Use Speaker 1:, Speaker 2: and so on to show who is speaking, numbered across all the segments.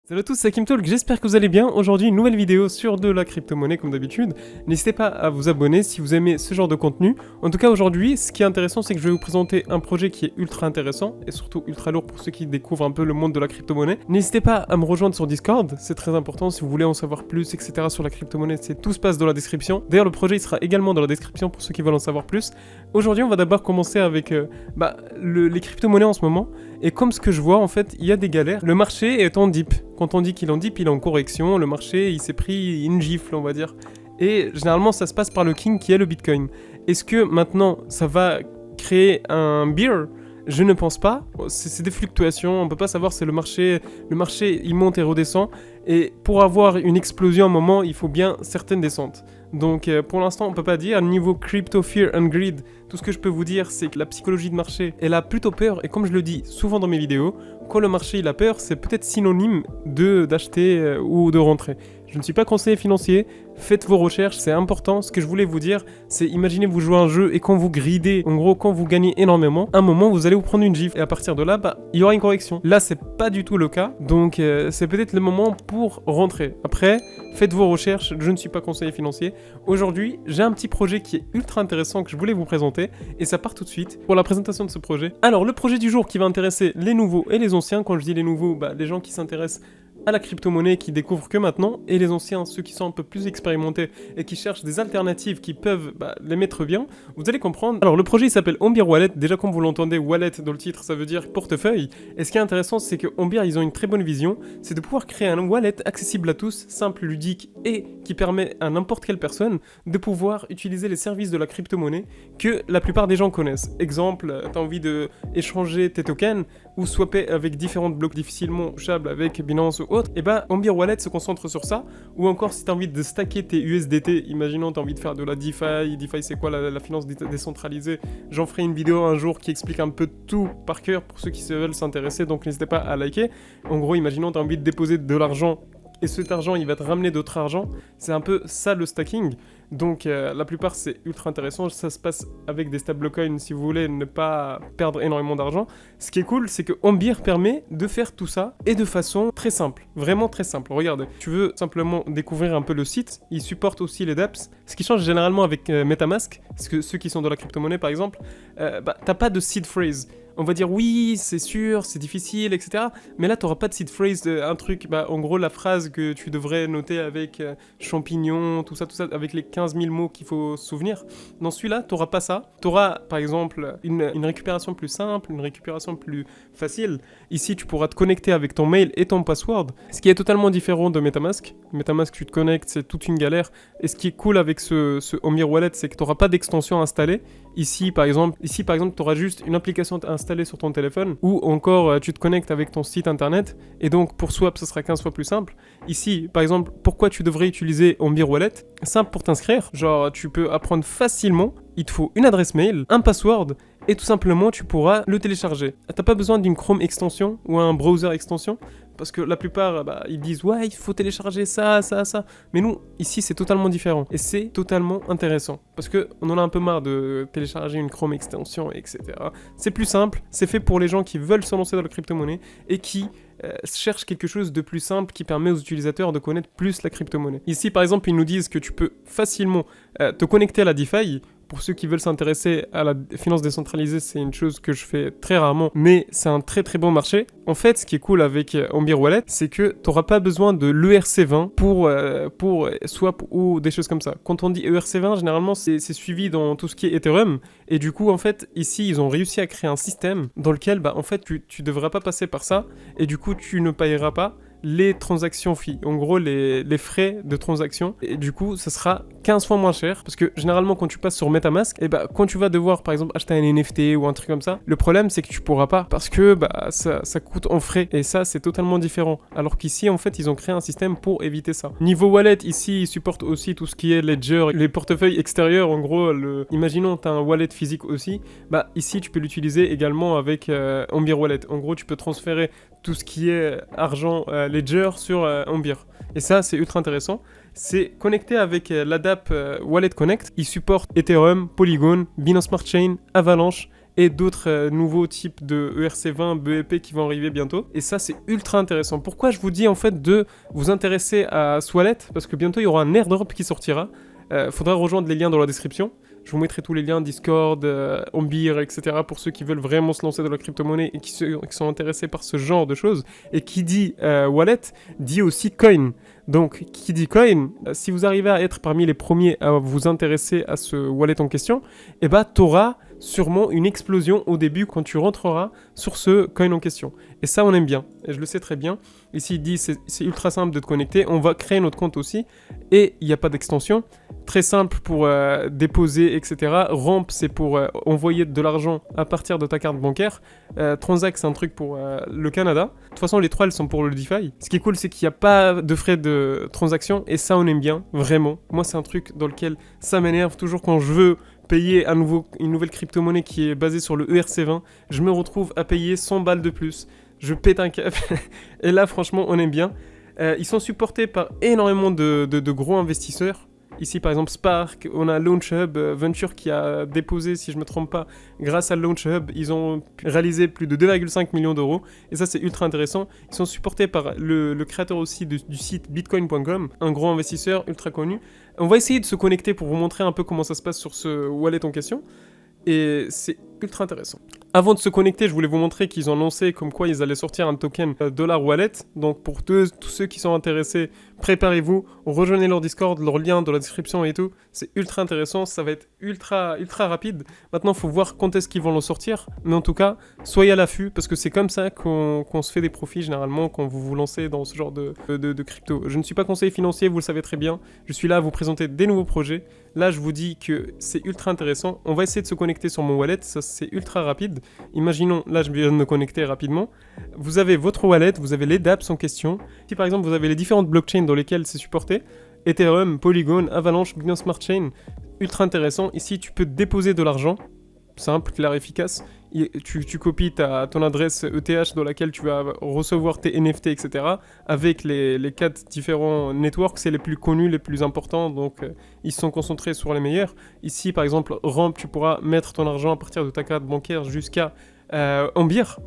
Speaker 1: Salut à tous, c'est Kimtalk, j'espère que vous allez bien. Aujourd'hui, une nouvelle vidéo sur de la crypto-monnaie comme d'habitude. N'hésitez pas à vous abonner si vous aimez ce genre de contenu. En tout cas, aujourd'hui, ce qui est intéressant, c'est que je vais vous présenter un projet qui est ultra intéressant et surtout ultra lourd pour ceux qui découvrent un peu le monde de la crypto-monnaie. N'hésitez pas à me rejoindre sur Discord, c'est très important si vous voulez en savoir plus, etc. sur la crypto-monnaie. Tout se passe dans la description. D'ailleurs, le projet il sera également dans la description pour ceux qui veulent en savoir plus. Aujourd'hui, on va d'abord commencer avec les crypto-monnaies en ce moment. Et comme ce que je vois, en fait, il y a des galères. Le marché est en dip. Quand on dit qu'il est en dip, il est en correction. Le marché, il s'est pris une gifle, on va dire. Et généralement, ça se passe par le king qui est le Bitcoin. Est-ce que maintenant, ça va créer un bear ? Je ne pense pas. C'est des fluctuations. On peut pas savoir. C'est le marché. Le marché, il monte et redescend. Et pour avoir une explosion à un moment, il faut bien certaines descentes. Donc pour l'instant, on peut pas dire. Niveau crypto fear and greed, tout ce que je peux vous dire, c'est que la psychologie de marché, elle a plutôt peur. Et comme je le dis souvent dans mes vidéos, quand le marché il a peur, c'est peut-être synonyme d'acheter ou de rentrer. Je ne suis pas conseiller financier, faites vos recherches, c'est important. Ce que je voulais vous dire, c'est imaginez vous jouez un jeu et quand vous gridez, en gros quand vous gagnez énormément, à un moment vous allez vous prendre une gifle et à partir de là, il y aura une correction. Là c'est pas du tout le cas, donc c'est peut-être le moment pour rentrer. Après, faites vos recherches, je ne suis pas conseiller financier. Aujourd'hui, j'ai un petit projet qui est ultra intéressant que je voulais vous présenter et ça part tout de suite pour la présentation de ce projet. Alors le projet du jour qui va intéresser les nouveaux et les anciens, quand je dis les nouveaux, les gens qui s'intéressent à la crypto-monnaie qui découvrent que maintenant, et les anciens, ceux qui sont un peu plus expérimentés et qui cherchent des alternatives qui peuvent les mettre bien, vous allez comprendre. Alors le projet il s'appelle Ombyr Wallet, déjà comme vous l'entendez, wallet dans le titre ça veut dire portefeuille, et ce qui est intéressant c'est que Ombyr ils ont une très bonne vision, c'est de pouvoir créer un wallet accessible à tous, simple, ludique et qui permet à n'importe quelle personne de pouvoir utiliser les services de la crypto-monnaie que la plupart des gens connaissent. Exemple, t'as envie de échanger tes tokens ou swapper avec différentes blocs difficilement touchables avec Binance ou autre, et Ombyr Wallet se concentre sur ça, ou encore si tu as envie de stacker tes USDT, imaginons tu as envie de faire de la DeFi, DeFi c'est quoi la finance décentralisée, j'en ferai une vidéo un jour qui explique un peu tout par cœur pour ceux qui veulent s'intéresser, donc n'hésitez pas à liker. En gros, imaginons tu as envie de déposer de l'argent, et cet argent il va te ramener d'autres argent, c'est un peu ça le stacking. Donc la plupart c'est ultra intéressant, ça se passe avec des stablecoins si vous voulez ne pas perdre énormément d'argent. Ce qui est cool c'est que Ombyr permet de faire tout ça et de façon très simple, vraiment très simple. Regardez, tu veux simplement découvrir un peu le site, il supporte aussi les dApps. Ce qui change généralement avec Metamask, parce que ceux qui sont dans la crypto-monnaie par exemple, t'as pas de seed phrase. On va dire oui, c'est sûr, c'est difficile, etc. Mais là, tu n'auras pas de seed phrase, un truc, en gros, la phrase que tu devrais noter avec champignons, tout ça, avec les 15 000 mots qu'il faut se souvenir. Dans celui-là, tu n'auras pas ça. Tu auras, par exemple, une récupération plus simple, une récupération plus facile. Ici, tu pourras te connecter avec ton mail et ton password, ce qui est totalement différent de Metamask. Metamask, tu te connectes, c'est toute une galère. Et ce qui est cool avec ce Ombyr Wallet, c'est que tu n'auras pas d'extension installée. Ici, par exemple, tu auras juste une application installée sur ton téléphone, ou encore tu te connectes avec ton site internet, et donc pour swap, ça sera 15 fois plus simple. Ici, par exemple, pourquoi tu devrais utiliser Ombyr Wallet ? Simple pour t'inscrire, genre tu peux apprendre facilement, il te faut une adresse mail, un password, et tout simplement tu pourras le télécharger. T'as pas besoin d'une Chrome extension ou un browser extension, parce que la plupart, ils disent « Ouais, il faut télécharger ça. » Mais nous, ici, c'est totalement différent. Et c'est totalement intéressant. Parce qu'on en a un peu marre de télécharger une Chrome extension, etc. C'est plus simple. C'est fait pour les gens qui veulent se lancer dans la crypto-monnaie et qui cherchent quelque chose de plus simple qui permet aux utilisateurs de connaître plus la crypto-monnaie. Ici, par exemple, ils nous disent que tu peux facilement te connecter à la DeFi. Pour ceux qui veulent s'intéresser à la finance décentralisée, c'est une chose que je fais très rarement, mais c'est un très très bon marché. En fait, ce qui est cool avec Ombyr Wallet, c'est que tu n'auras pas besoin de l'ERC20 pour swap ou des choses comme ça. Quand on dit ERC20, généralement, c'est suivi dans tout ce qui est Ethereum. Et du coup, en fait, ici, ils ont réussi à créer un système dans lequel, en fait, tu devras pas passer par ça. Et du coup, tu ne payeras pas les transactions fees, en gros les frais de transaction, et du coup ça sera 15 fois moins cher, parce que généralement quand tu passes sur Metamask, quand tu vas devoir par exemple acheter un NFT ou un truc comme ça, le problème c'est que tu pourras pas, parce que ça coûte en frais, et ça c'est totalement différent, alors qu'ici en fait ils ont créé un système pour éviter ça. Niveau wallet, ici ils supportent aussi tout ce qui est ledger, les portefeuilles extérieurs, en gros, imaginons tu as un wallet physique aussi, ici tu peux l'utiliser également avec Ombyr Wallet. En gros tu peux transférer tout ce qui est argent ledger sur Ombyr. Et ça, c'est ultra intéressant. C'est connecté avec l'ADAP Wallet Connect. Il supporte Ethereum, Polygon, Binance Smart Chain, Avalanche et d'autres nouveaux types de ERC20, BEP qui vont arriver bientôt. Et ça, c'est ultra intéressant. Pourquoi je vous dis en fait de vous intéresser à Swallet? Parce que bientôt, il y aura un airdrop qui sortira. Faudra rejoindre les liens dans la description. Je vous mettrai tous les liens, Discord, Ombir, etc. pour ceux qui veulent vraiment se lancer dans la crypto-monnaie et qui sont intéressés par ce genre de choses. Et qui dit wallet, dit aussi coin. Donc, qui dit coin, si vous arrivez à être parmi les premiers à vous intéresser à ce wallet en question, eh ben, t'auras sûrement une explosion au début quand tu rentreras sur ce coin en question. Et ça, on aime bien. Et je le sais très bien. Ici, il dit c'est ultra simple de te connecter. On va créer notre compte aussi. Et il n'y a pas d'extension. Très simple pour déposer, etc. Ramp, c'est pour envoyer de l'argent à partir de ta carte bancaire. Transact, c'est un truc pour le Canada. De toute façon, les trois, elles sont pour le DeFi. Ce qui est cool, c'est qu'il n'y a pas de frais de transaction. Et ça, on aime bien, vraiment. Moi, c'est un truc dans lequel ça m'énerve toujours quand je veux payer une nouvelle crypto-monnaie qui est basée sur le ERC20. Je me retrouve à payer 100 balles de plus. Je pète un câble. Et là, franchement, on aime bien. Ils sont supportés par énormément de gros investisseurs. Ici, par exemple, Spark, on a LaunchHub Venture qui a déposé, si je ne me trompe pas, grâce à LaunchHub, ils ont réalisé plus de 2,5 millions d'euros. Et ça, c'est ultra intéressant. Ils sont supportés par le créateur aussi du site bitcoin.com, un gros investisseur ultra connu. On va essayer de se connecter pour vous montrer un peu comment ça se passe sur ce wallet en question. Et c'est ultra intéressant. Avant de se connecter, je voulais vous montrer qu'ils ont annoncé comme quoi ils allaient sortir un token dollar wallet. Donc pour tous ceux qui sont intéressés, préparez-vous, rejoignez leur Discord, leur lien dans la description et tout. C'est ultra intéressant, ça va être ultra rapide. Maintenant, il faut voir quand est-ce qu'ils vont le sortir. Mais en tout cas, soyez à l'affût parce que c'est comme ça qu'on se fait des profits généralement quand vous vous lancez dans ce genre de crypto. Je ne suis pas conseiller financier, vous le savez très bien. Je suis là à vous présenter des nouveaux projets. Là, je vous dis que c'est ultra intéressant. On va essayer de se connecter sur mon wallet, ça c'est ultra rapide. Imaginons, là je viens de me connecter rapidement. Vous avez votre wallet, vous avez les dApps en question. Si par exemple vous avez les différentes blockchains dans lesquelles c'est supporté, Ethereum, Polygon, Avalanche, Binance Smart Chain, ultra intéressant. Ici tu peux déposer de l'argent, simple, clair, efficace. Tu copies ton adresse ETH dans laquelle tu vas recevoir tes NFT, etc. Avec les 4 différents networks, c'est les plus connus, les plus importants, donc ils sont concentrés sur les meilleurs. Ici, par exemple, Ramp, tu pourras mettre ton argent à partir de ta carte bancaire jusqu'à Ambir.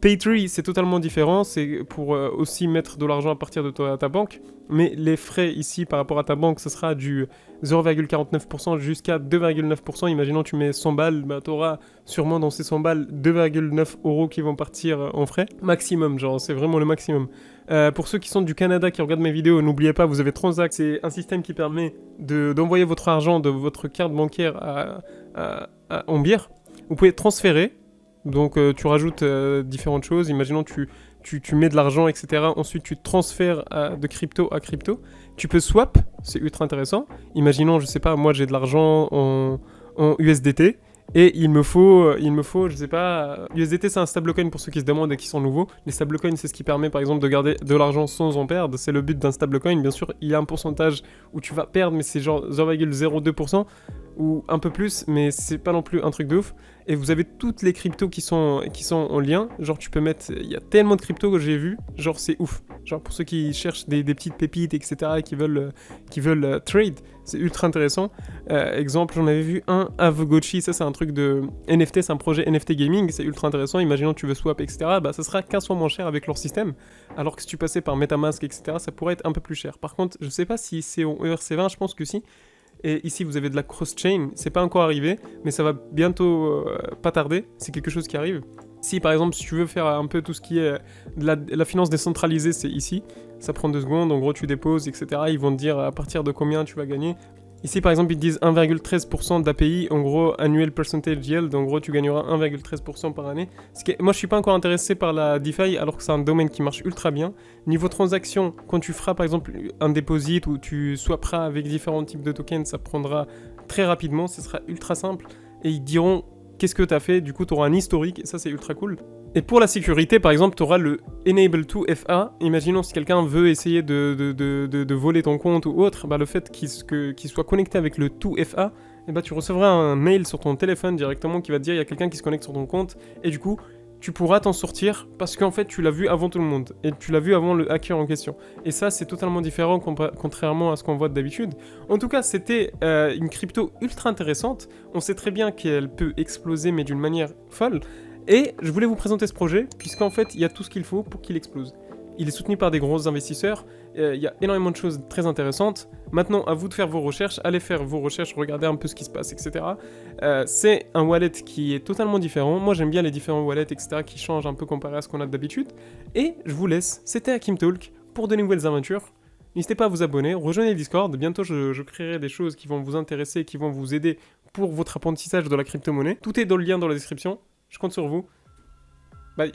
Speaker 1: Paytree, c'est totalement différent, c'est pour aussi mettre de l'argent à partir de ta banque, mais les frais ici par rapport à ta banque, ce sera du 0,49% jusqu'à 2,9%. Imaginons tu mets 100 balles, bah, tu auras sûrement dans ces 100 balles 2,9 € qui vont partir en frais. Maximum, genre c'est vraiment le maximum. Pour ceux qui sont du Canada, qui regardent mes vidéos, n'oubliez pas, vous avez Transact, c'est un système qui permet d'envoyer votre argent de votre carte bancaire à Ambir. Vous pouvez transférer. Donc tu rajoutes différentes choses, imaginons tu mets de l'argent, etc. Ensuite tu transfères de crypto à crypto. Tu peux swap, c'est ultra intéressant. Imaginons, je sais pas, moi j'ai de l'argent en USDT et il me faut, je sais pas, USDT c'est un stablecoin pour ceux qui se demandent et qui sont nouveaux. Les stablecoins c'est ce qui permet par exemple de garder de l'argent sans en perdre, c'est le but d'un stablecoin. Bien sûr il y a un pourcentage où tu vas perdre mais c'est genre 0,02% ou un peu plus, mais c'est pas non plus un truc de ouf. Et vous avez toutes les cryptos qui sont en lien. Genre tu peux mettre, il y a tellement de cryptos que j'ai vu, genre c'est ouf. Genre pour ceux qui cherchent des petites pépites, etc. et qui veulent trade, c'est ultra intéressant. Exemple, j'en avais vu un, Avgochi, ça c'est un truc de NFT, c'est un projet NFT gaming, c'est ultra intéressant. Imaginons que tu veux swap, etc. Bah ça sera 15 fois moins cher avec leur système. Alors que si tu passais par MetaMask, etc. ça pourrait être un peu plus cher. Par contre, je sais pas si c'est en ERC20, je pense que si. Et ici, vous avez de la cross-chain. C'est pas encore arrivé, mais ça va bientôt pas tarder. C'est quelque chose qui arrive. Si, par exemple, si tu veux faire un peu tout ce qui est de la finance décentralisée, c'est ici. Ça prend 2 secondes. En gros, tu déposes, etc. Ils vont te dire à partir de combien tu vas gagner. Ici, par exemple, ils te disent 1,13% d'API, en gros, annual percentage yield, en gros, tu gagneras 1,13% par année. Moi, je suis pas encore intéressé par la DeFi, alors que c'est un domaine qui marche ultra bien. Niveau transaction, quand tu feras, par exemple, un deposit ou tu swapperas avec différents types de tokens, ça prendra très rapidement, ce sera ultra simple. Et ils diront qu'est-ce que tu as fait, du coup, tu auras un historique, et ça, c'est ultra cool. Et pour la sécurité, par exemple, tu auras le Enable to FA. Imaginons si quelqu'un veut essayer de voler ton compte ou autre, bah, le fait qu'il soit connecté avec le to FA, et bah, tu recevras un mail sur ton téléphone directement qui va te dire il y a quelqu'un qui se connecte sur ton compte. Et du coup, tu pourras t'en sortir parce qu'en fait tu l'as vu avant tout le monde et tu l'as vu avant le hacker en question. Et ça c'est totalement différent contrairement à ce qu'on voit d'habitude. En tout cas c'était une crypto ultra intéressante, on sait très bien qu'elle peut exploser mais d'une manière folle. Et je voulais vous présenter ce projet puisqu'en fait il y a tout ce qu'il faut pour qu'il explose. Il est soutenu par des gros investisseurs, il y a énormément de choses très intéressantes. Maintenant, à vous de faire vos recherches, allez faire vos recherches, regardez un peu ce qui se passe, etc. C'est un wallet qui est totalement différent. Moi, j'aime bien les différents wallets, etc. qui changent un peu comparé à ce qu'on a d'habitude. Et je vous laisse, c'était Hakim Talk pour de nouvelles aventures. N'hésitez pas à vous abonner, rejoignez le Discord. Bientôt, je créerai des choses qui vont vous intéresser, qui vont vous aider pour votre apprentissage de la crypto-monnaie. Tout est dans le lien dans la description. Je compte sur vous. Bye.